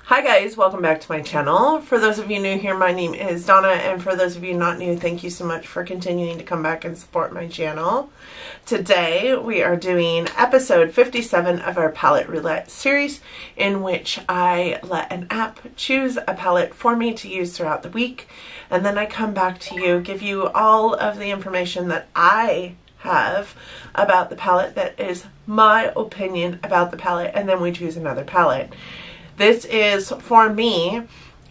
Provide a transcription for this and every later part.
Hi guys, welcome back to my channel. For those of you new here, my name is Donna, and for those of you not new, thank you so much for continuing to come back and support my channel. Today we are doing episode 57 of our Palette Roulette series, in which I let an app choose a palette for me to use throughout the week, and then I come back to you, give you all of the information that I have about the palette that is my opinion about the palette, and then we choose another palette. This is, for me,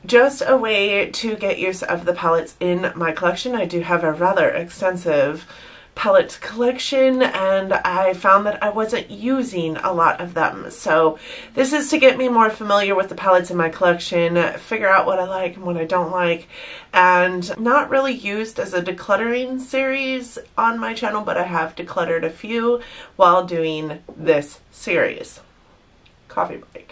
just a way to get use of the palettes in my collection. I do have a rather extensive palette collection, and I found that I wasn't using a lot of them. So this is to get me more familiar with the palettes in my collection, figure out what I like and what I don't like, and not really used as a decluttering series on my channel, but I have decluttered a few while doing this series. Coffee break.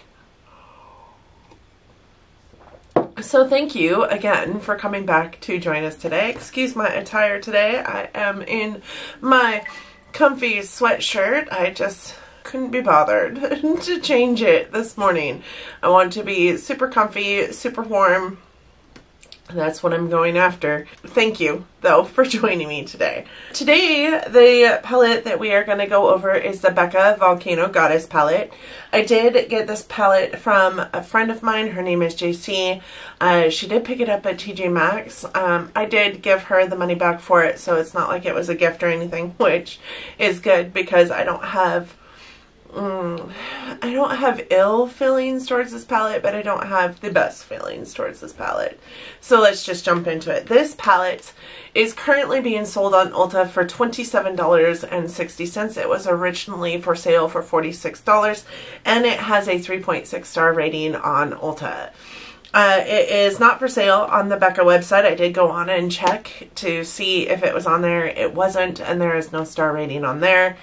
So thank you again for coming back to join us today. Excuse my attire today. I am in my comfy sweatshirt. I just couldn't be bothered to change it this morning. I want to be super comfy, super warm. That's what I'm going after. Thank you, though, for joining me today. Today, the palette that we are going to go over is the Becca Volcano Goddess palette. I did get this palette from a friend of mine. Her name is Jacy. She did pick it up at TJMaxx. I did give her the money back for it, so it's not like it was a gift or anything, which is good because I don't have ill feelings towards this palette, but I don't have the best feelings towards this palette. So let's just jump into it. This palette is currently being sold on Ulta for $27.60. It was originally for sale for $46, and it has a 3.6 star rating on Ulta. It is not for sale on the Becca website. I did go on and check to see if it was on there. It wasn't, and there is no star rating on there.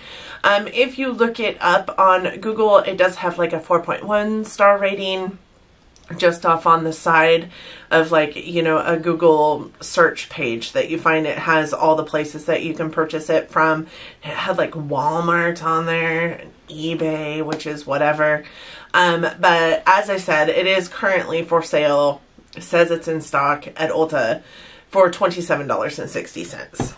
If you look it up on Google, it does have like a 4.1 star rating just off on the side of, like, you know, a Google search page that you find. It has all the places that you can purchase it from. It had like Walmart on there, eBay, which is whatever. But as I said, it is currently for sale. It says it's in stock at Ulta for $27.60.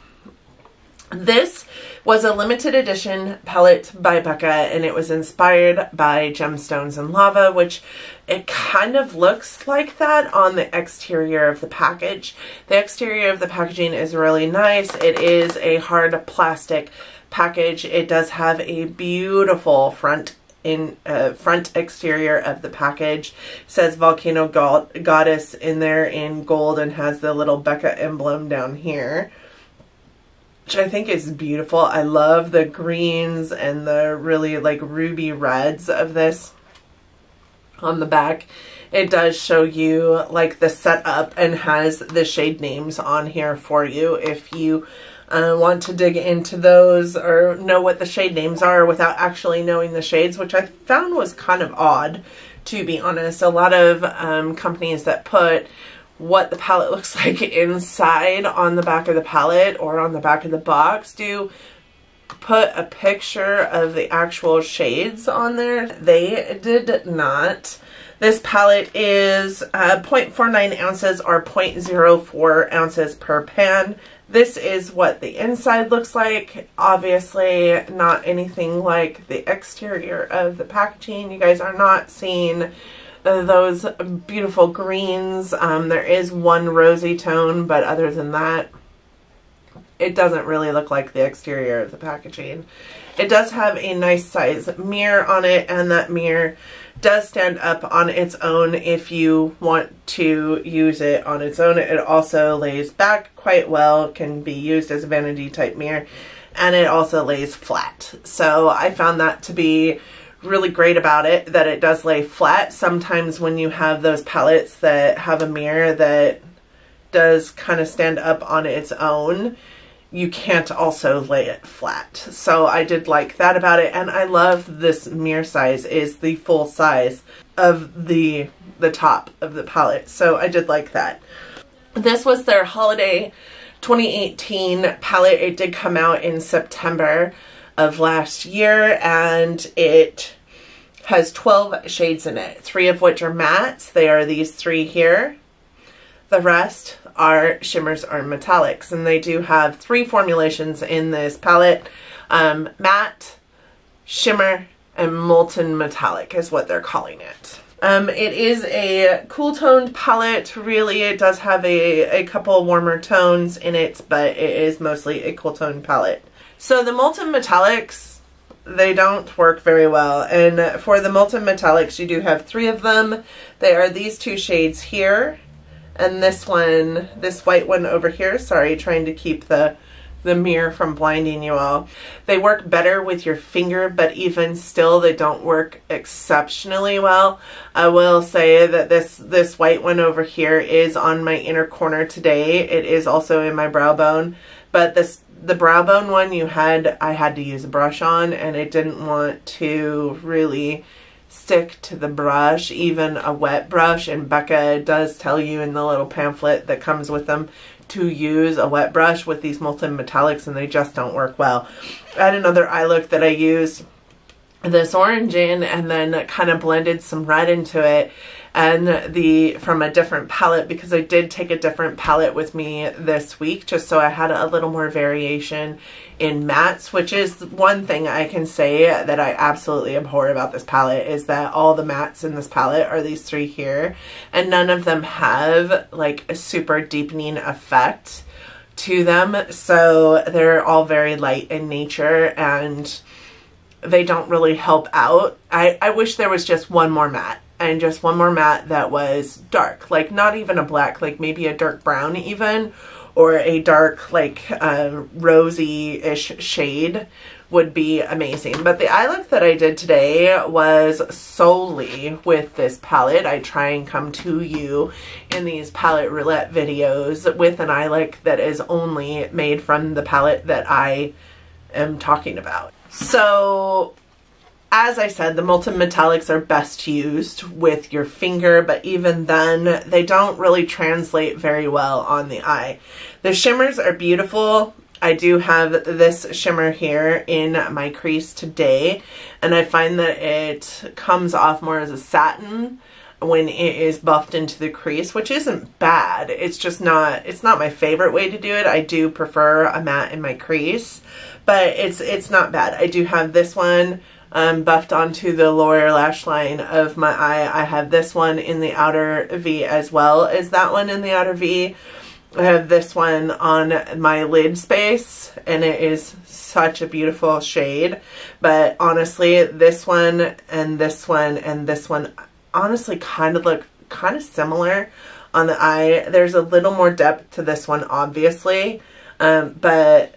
This was a limited edition palette by Becca, and it was inspired by gemstones and lava, which it kind of looks like that on the exterior of the package. The exterior of the packaging is really nice. It is a hard plastic package. It does have a beautiful front exterior of the package. It says Volcano Goddess in there in gold and has the little Becca emblem down here, which I think is beautiful. I love the greens and the really like ruby reds of this. On the back, it does show you like the setup and has the shade names on here for you if you want to dig into those or know what the shade names are without actually knowing the shades, which I found was kind of odd, to be honest. A lot of companies that put what the palette looks like inside on the back of the palette or on the back of the box do put a picture of the actual shades on there. They did not. This palette is 0.49 ounces or 0.04 ounces per pan. This is what the inside looks like. Obviously not anything like the exterior of the packaging. You guys are not seeing those beautiful greens. There is one rosy tone, but other than that, it doesn't really look like the exterior of the packaging. It does have a nice size mirror on it, and that mirror does stand up on its own if you want to use it on its own. It also lays back quite well, can be used as a vanity type mirror, and it also lays flat. So I found that to be really great about it, that it does lay flat. Sometimes when you have those palettes that have a mirror that does kind of stand up on its own, you can't also lay it flat. So I did like that about it, and I love this mirror size is the full size of the top of the palette. So I did like that. This was their holiday 2018 palette. It did come out in September of last year, and it Has 12 shades in it, 3 of which are mattes. They are these 3 here. The rest are shimmers or metallics, and they do have 3 formulations in this palette. Matte, shimmer, and molten metallic is what they're calling it. It is a cool toned palette. Really, it does have a couple warmer tones in it, but it is mostly a cool toned palette. So the molten metallics, they don't work very well. And for the molten metallics, you do have 3 of them. They are these 2 shades here, and this one, this white one over here. Sorry, trying to keep the mirror from blinding you all. They work better with your finger, but even still, they don't work exceptionally well. I will say that this white one over here is on my inner corner today. It is also in my brow bone, but the brow bone one I had to use a brush on, and it didn't want to really stick to the brush, even a wet brush. And Becca does tell you in the little pamphlet that comes with them to use a wet brush with these molten metallics, and they just don't work well. I had another eye look that I used this orange in and then kind of blended some red into it, and from a different palette, because I did take a different palette with me this week just so I had a little more variation in mattes, which is one thing I can say that I absolutely abhor about this palette, is that all the mattes in this palette are these 3 here, and none of them have like a super deepening effect to them. So they're all very light in nature, and they don't really help out. I wish there was just one more matte, and just one more matte that was dark, like not even a black, like maybe a dark brown even, or a dark like rosy-ish shade would be amazing. But the eye look that I did today was solely with this palette. I try and come to you in these Palette Roulette videos with an eye look that is only made from the palette that I am talking about. So, as I said, the molten metallics are best used with your finger, but even then, they don't really translate very well on the eye. The shimmers are beautiful. I do have this shimmer here in my crease today, and I find that it comes off more as a satin when it is buffed into the crease, which isn't bad. It's just not, it's not my favorite way to do it. I do prefer a matte in my crease, but it's not bad. I do have this one buffed onto the lower lash line of my eye. I have this one in the outer V as well as that one in the outer V. I have this one on my lid space, and it is such a beautiful shade. But honestly, this one and this one and this one honestly kind of look kind of similar on the eye. There's a little more depth to this one, obviously, but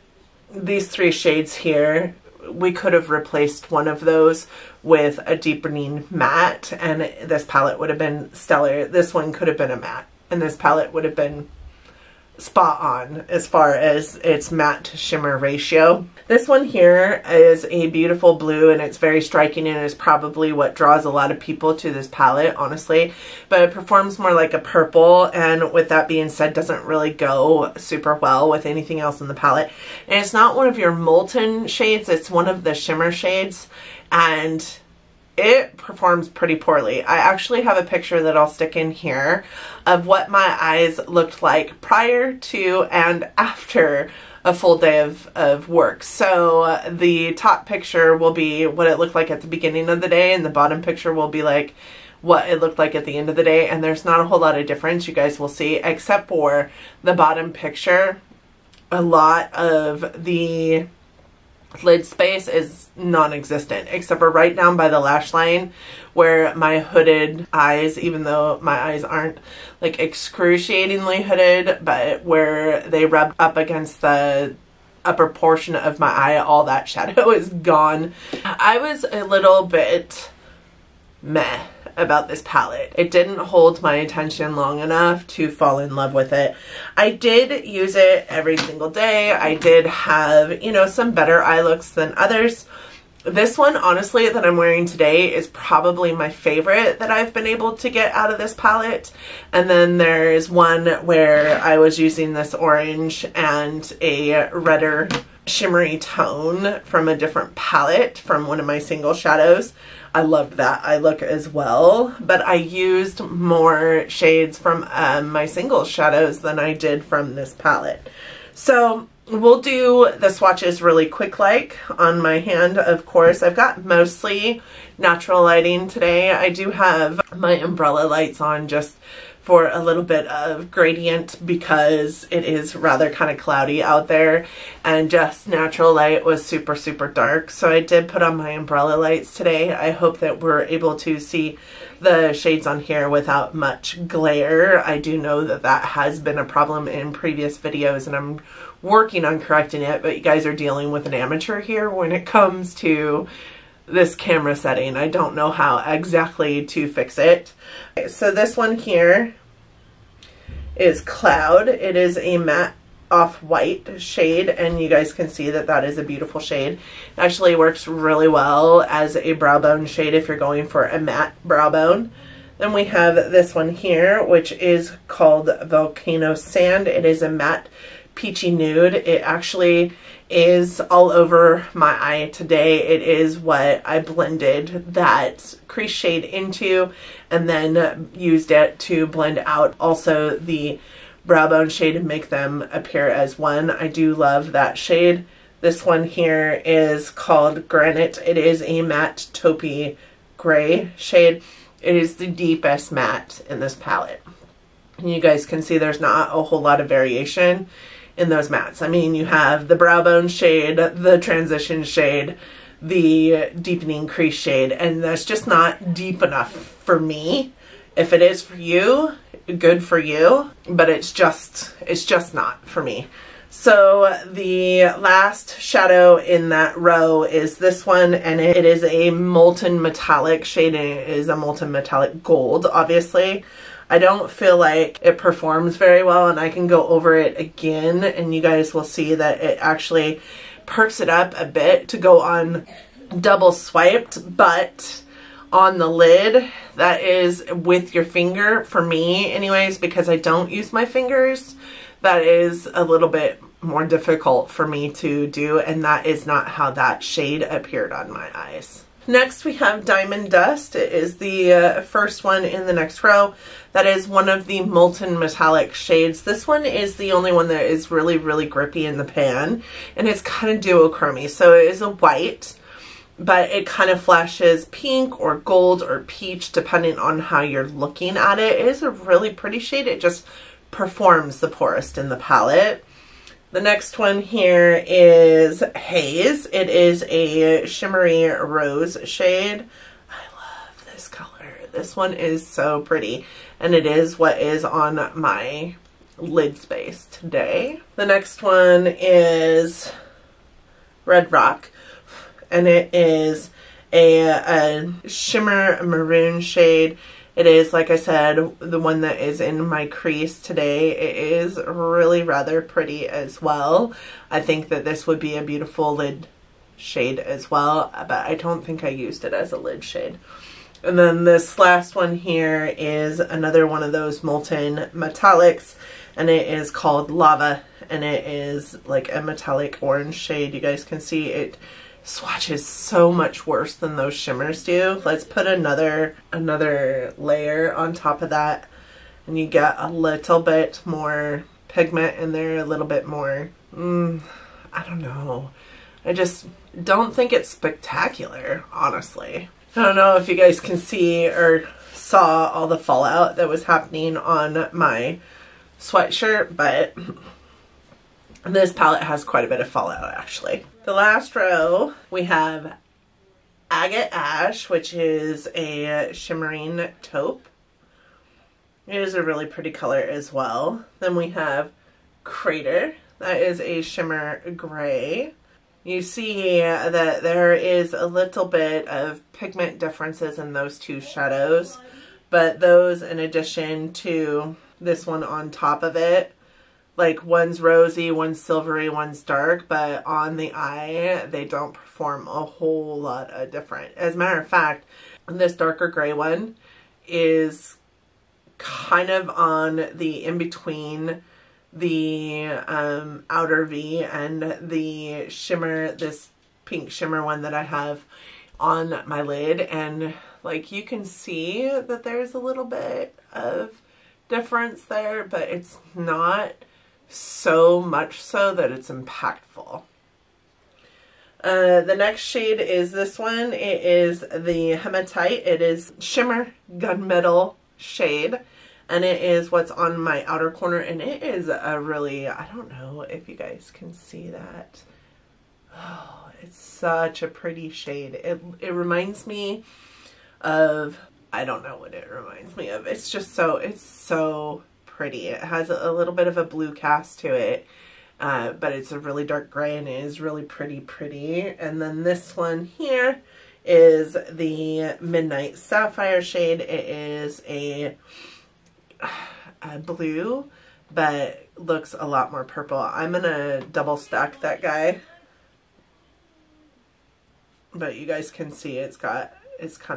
these 3 shades here, we could have replaced one of those with a deepening matte, and this palette would have been stellar. This one could have been a matte, and this palette would have been spot on as far as its matte to shimmer ratio. This one here is a beautiful blue, and it's very striking, and is probably what draws a lot of people to this palette, honestly, but it performs more like a purple, and with that being said, doesn't really go super well with anything else in the palette. And it's not one of your molten shades, it's one of the shimmer shades, and it performs pretty poorly. I actually have a picture that I'll stick in here of what my eyes looked like prior to and after a full day of work. So the top picture will be what it looked like at the beginning of the day, and the bottom picture will be like what it looked like at the end of the day. And there's not a whole lot of difference, you guys will see, except for the bottom picture. A lot of the lid space is non-existent, except for right down by the lash line where my hooded eyes, even though my eyes aren't like excruciatingly hooded, but where they rub up against the upper portion of my eye, all that shadow is gone. I was a little bit meh about this palette. It didn't hold my attention long enough to fall in love with it. I did use it every single day. I did have, you know, some better eye looks than others. This one, honestly, that I'm wearing today is probably my favorite that I've been able to get out of this palette. And then there's one where I was using this orange and a redder shimmery tone from a different palette from one of my single shadows. I loved that eye look as well, but I used more shades from my single shadows than I did from this palette. So we'll do the swatches really quick like on my hand. Of course, I've got mostly natural lighting today. I do have my umbrella lights on just for a little bit of gradient because it is rather kind of cloudy out there, and just natural light was super, super dark. So I did put on my umbrella lights today. I hope that we're able to see the shades on here without much glare. I do know that that has been a problem in previous videos, and I'm working on correcting it, but you guys are dealing with an amateur here when it comes to this camera setting. I don't know how exactly to fix it. Okay, so this one here is Cloud. It is a matte off-white shade, and you guys can see that that is a beautiful shade. It actually works really well as a brow bone shade if you're going for a matte brow bone. Then we have this one here, which is called Volcano Sand. It is a matte peachy nude. It actually is all over my eye today. It is what I blended that crease shade into and then used it to blend out also the brow bone shade and make them appear as one. I do love that shade. This one here is called Granite. It is a matte taupey gray shade. It is the deepest matte in this palette. And you guys can see there's not a whole lot of variation in those mattes. I mean, you have the brow bone shade, the transition shade, the deepening crease shade, and that's just not deep enough for me. If it is for you, good for you, but it's just not for me. So the last shadow in that row is this one, and it is a molten metallic shade, and it is a molten metallic gold, obviously. I don't feel like it performs very well, and I can go over it again and you guys will see that it actually perks it up a bit to go on double swiped, but on the lid, that is with your finger, for me anyways, because I don't use my fingers, that is a little bit more difficult for me to do, and that is not how that shade appeared on my eyes. Next we have Diamond Dust. It is the first one in the next row. That is one of the molten metallic shades. This one is the only one that is really, really grippy in the pan, and it's kind of duochromy. So it is a white, but it kind of flashes pink or gold or peach depending on how you're looking at it. It is a really pretty shade. It just performs the poorest in the palette. The next one here is Haze. It is a shimmery rose shade. I love this color. This one is so pretty, and it is what is on my lid space today. The next one is Red Rock, and it is a shimmer maroon shade. It is, like I said, the one that is in my crease today. It is really rather pretty as well. I think that this would be a beautiful lid shade as well, but I don't think I used it as a lid shade. And then this last one here is another one of those molten metallics, and it is called Lava, and it is like a metallic orange shade. You guys can see it swatches so much worse than those shimmers do. Let's put another layer on top of that, and you get a little bit more pigment in there, a little bit more, I don't know. I just don't think it's spectacular, honestly. I don't know if you guys can see or saw all the fallout that was happening on my sweatshirt, but this palette has quite a bit of fallout actually. The last row we have Agate Ash, which is a shimmering taupe. It is a really pretty color as well. Then we have Crater. That is a shimmer gray. You see that there is a little bit of pigment differences in those two shadows, but those in addition to this one on top of it, like one's rosy, one's silvery, one's dark, but on the eye they don't perform a whole lot of different. As a matter of fact, this darker gray one is kind of on the in-between the outer V and the shimmer, this pink shimmer one that I have on my lid, and like you can see that there's a little bit of difference there, but it's not so much so that it's impactful. The next shade is this one. It is the Hematite. It is shimmer gunmetal shade, and it is what's on my outer corner, and it is a really, I don't know if you guys can see that. Oh, it's such a pretty shade. It reminds me of, I don't know what it reminds me of. It's just so, it's so pretty. It has a little bit of a blue cast to it, but it's a really dark gray, and it is really pretty. And then this one here is the Midnight Sapphire shade. It is a blue, but looks a lot more purple. I'm gonna double stack that guy, but you guys can see it's kind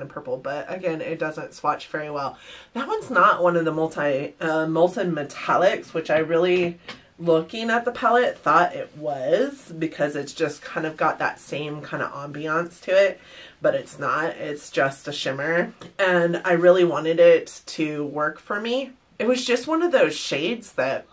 of purple, but again, it doesn't swatch very well. That one's not one of the molten metallics, which I really, looking at the palette, thought it was, because it's just kind of got that same kind of ambiance to it, but it's not. It's just a shimmer, and I really wanted it to work for me. It was just one of those shades that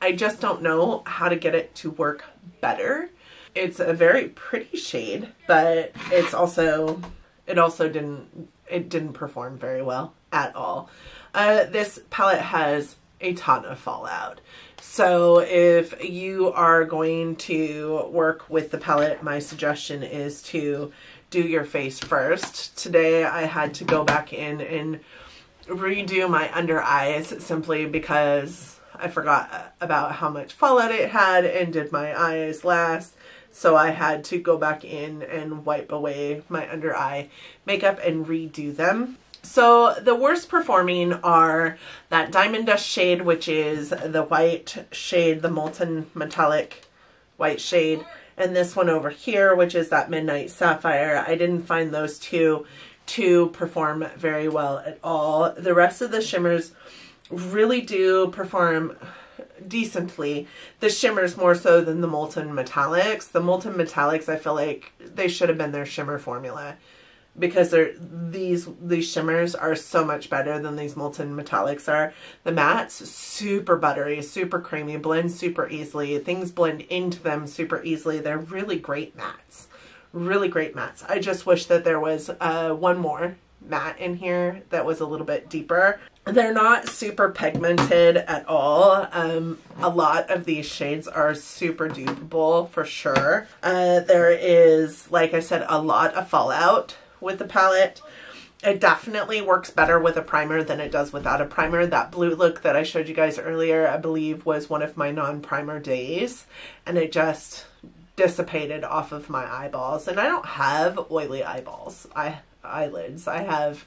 I just don't know how to get it to work better. It's a very pretty shade, but it's also, it didn't perform very well at all. This palette has a ton of fallout. So if you are going to work with the palette, my suggestion is to do your face first. Today I had to go back in and redo my under eyes simply because I forgot about how much fallout it had and did my eyes last. So I had to go back in and wipe away my under eye makeup and redo them. So the worst performing are that Diamond Dust shade, which is the white shade, the molten metallic white shade, and this one over here, which is that Midnight Sapphire. I didn't find those two to perform very well at all. The rest of the shimmers really do perform decently. The shimmers more so than the molten metallics. The molten metallics, I feel like they should have been their shimmer formula, because these shimmers are so much better than these molten metallics are. The mattes, super buttery, super creamy, blend super easily. Things blend into them super easily. They're really great mattes. Really great mattes. I just wish that there was one more matte in here that was a little bit deeper. They're not super pigmented at all. A lot of these shades are super dupable for sure. There is, like I said, a lot of fallout with the palette. It definitely works better with a primer than it does without a primer. That blue look that I showed you guys earlier, I believe, was one of my non-primer days, and it just dissipated off of my eyeballs. And I don't have oily eyelids. I have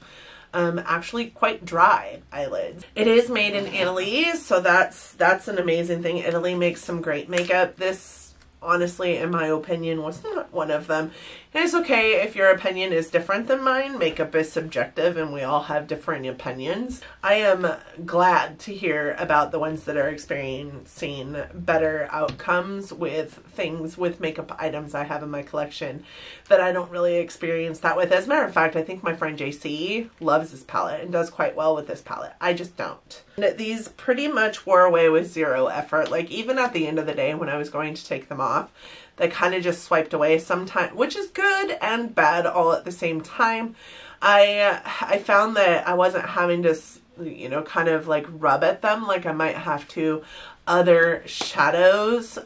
actually quite dry eyelids. It is made in Italy, so that's an amazing thing. Italy makes some great makeup. This, honestly, in my opinion, was not one of them. And it's okay if your opinion is different than mine. Makeup is subjective, and we all have different opinions. I am glad to hear about the ones that are experiencing better outcomes with things, with makeup items I have in my collection that I don't really experience that with. As a matter of fact, I think my friend Jacy loves this palette and does quite well with this palette. I just don't. And these pretty much wore away with zero effort. Like, even at the end of the day when I was going to take them off, they kind of just swiped away sometimes, which is good and bad all at the same time. I found that I wasn't having to, you know, kind of like rub at them like I might have to other shadows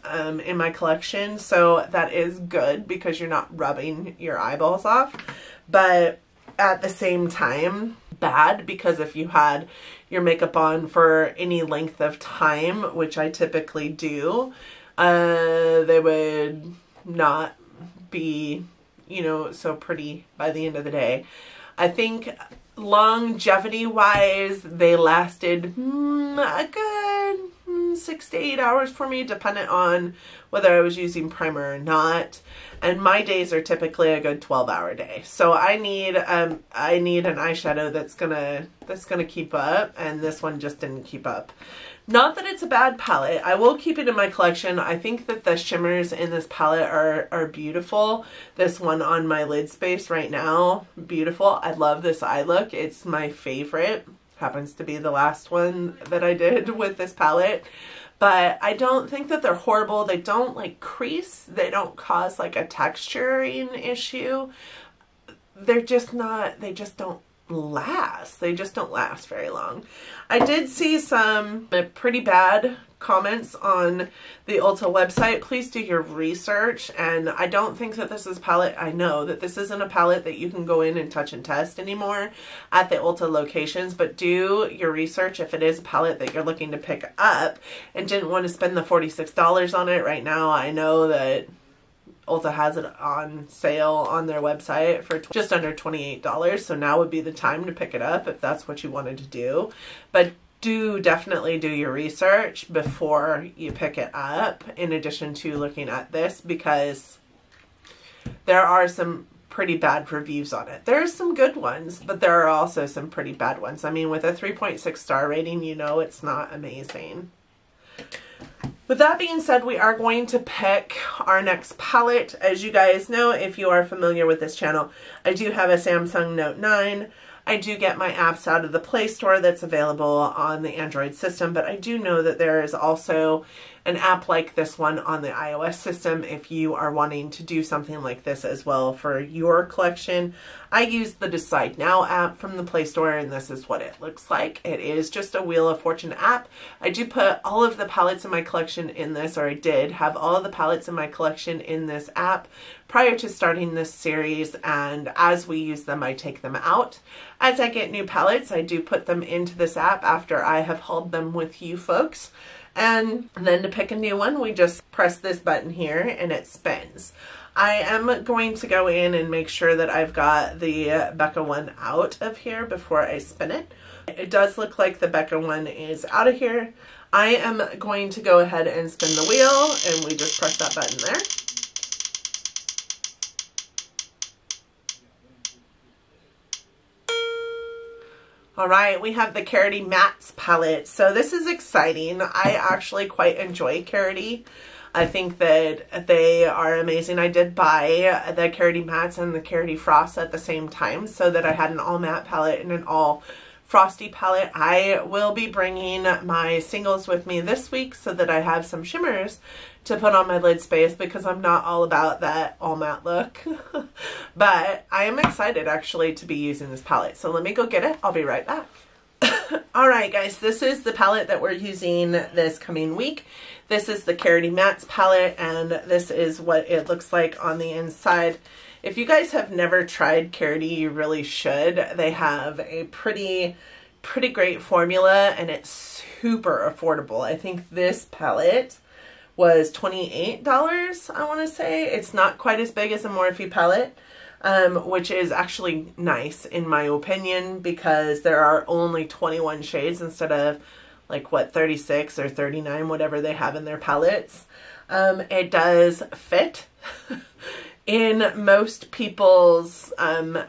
in my collection. So that is good because you're not rubbing your eyeballs off. But at the same time, bad, because if you had your makeup on for any length of time, which I typically do, they would not be, you know, so pretty by the end of the day. I think longevity wise, they lasted a good 6 to 8 hours for me, depending on whether I was using primer or not. And my days are typically a good 12-hour day. So I need an eyeshadow that's gonna keep up, and this one just didn't keep up. Not that it's a bad palette. I will keep it in my collection. I think that the shimmers in this palette are beautiful. This one on my lid space right now, beautiful. I love this eye look. It's my favorite. Happens to be the last one that I did with this palette. But I don't think that they're horrible. They don't like crease. They don't cause like a texturing issue. They're just not, they just don't last. They just don't last very long. I did see some pretty bad comments on the Ulta website. Please do your research. And I don't think that this is a palette. I know that this isn't a palette that you can go in and touch and test anymore at the Ulta locations, but do your research if it is a palette that you're looking to pick up and didn't want to spend the $46 on it right now. I know that Ulta has it on sale on their website for just under $28, so now would be the time to pick it up if that's what you wanted to do. But definitely do your research before you pick it up, in addition to looking at this, because there are some pretty bad reviews on it. There's some good ones, but there are also some pretty bad ones. I mean, with a 3.6 star rating, you know it's not amazing. With that being said, we are going to pick our next palette. As you guys know, if you are familiar with this channel, I do have a Samsung Note 9. I do get my apps out of the Play Store that's available on the Android system, but I do know that there is also an app like this one on the iOS system if you are wanting to do something like this as well for your collection. I use the Decide Now app from the Play Store, and this is what it looks like. It is just a Wheel of Fortune app. I do put all of the palettes in my collection in this, or I did have all of the palettes in my collection in this app prior to starting this series, and as we use them, I take them out. As I get new palettes, I do put them into this app after I have hauled them with you folks. And then to pick a new one, we just press this button here and it spins. I am going to go in and make sure that I've got the Becca one out of here before I spin it. It does look like the Becca one is out of here. I am going to go ahead and spin the wheel, and we just press that button there. All right, we have the Carity Mattes palette. So this is exciting. I actually quite enjoy Carity. I think that they are amazing. I did buy the Carity Mattes and the Carity Frost at the same time so that I had an all matte palette and an all frosty palette. I will be bringing my singles with me this week so that I have some shimmers to put on my lid space, because I'm not all about that all matte look. But I am excited actually to be using this palette. So let me go get it. I'll be right back. Alright guys, this is the palette that we're using this coming week. This is the Carity Mattes palette, and this is what it looks like on the inside. If you guys have never tried Carity, you really should. They have a pretty great formula, and it's super affordable. I think this palette was $28, I want to say. It's not quite as big as a Morphe palette, which is actually nice in my opinion, because there are only 21 shades instead of like what, 36 or 39, whatever they have in their palettes. It does fit in most people's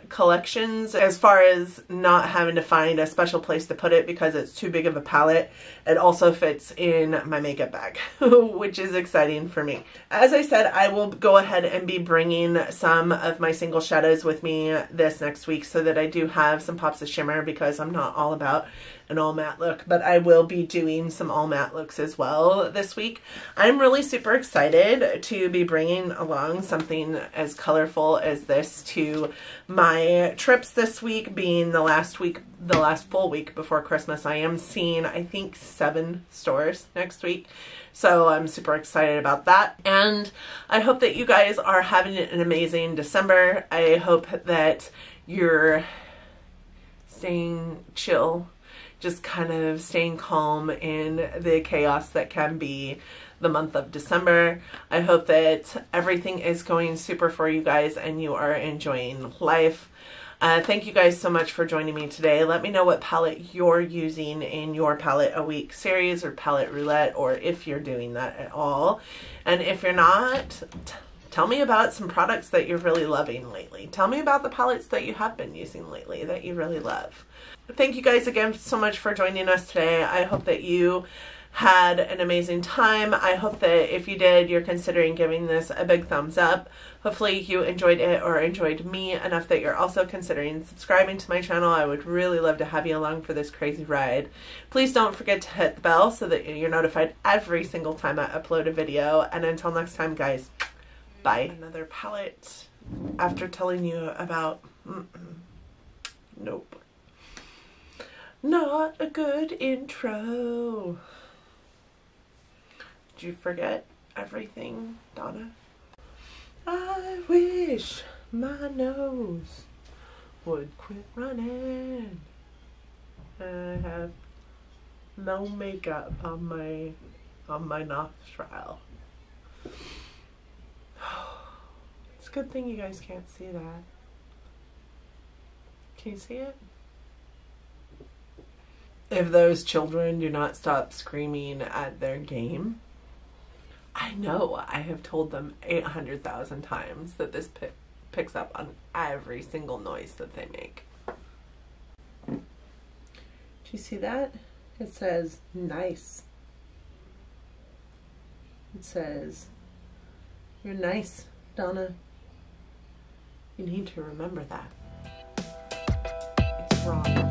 collections, as far as not having to find a special place to put it because it's too big of a palette. It also fits in my makeup bag, which is exciting for me. As I said, I will go ahead and be bringing some of my single shadows with me this next week so that I do have some pops of shimmer, because I'm not all about an all matte look, but I will be doing some all matte looks as well this week. I'm really super excited to be bringing along something as colorful as this to my trips this week, being the last full week before Christmas. I am seeing, I think, 7 stores next week. So I'm super excited about that. And I hope that you guys are having an amazing December. I hope that you're staying chill, just kind of staying calm in the chaos that can be the month of December. I hope that everything is going super for you guys and you are enjoying life. Thank you guys so much for joining me today. Let me know what palette you're using in your Palette a Week series or Palette Roulette, or if you're doing that at all. And if you're not, tell me about some products that you're really loving lately. Tell me about the palettes that you have been using lately that you really love. Thank you guys again so much for joining us today. I hope that you had an amazing time. I hope that if you did, you're considering giving this a big thumbs up. Hopefully you enjoyed it or enjoyed me enough that you're also considering subscribing to my channel. I would really love to have you along for this crazy ride. Please don't forget to hit the bell so that you're notified every single time I upload a video. And until next time, guys, bye. Another palette after telling you about... Nope. Not a good intro. Did you forget everything, Donna? I wish my nose would quit running. I have no makeup on my nostril. It's a good thing you guys can't see that. Can you see it? If those children do not stop screaming at their game, I know I have told them 800,000 times that this picks up on every single noise that they make. Do you see that? It says nice. It says, you're nice, Donna. You need to remember that. It's wrong.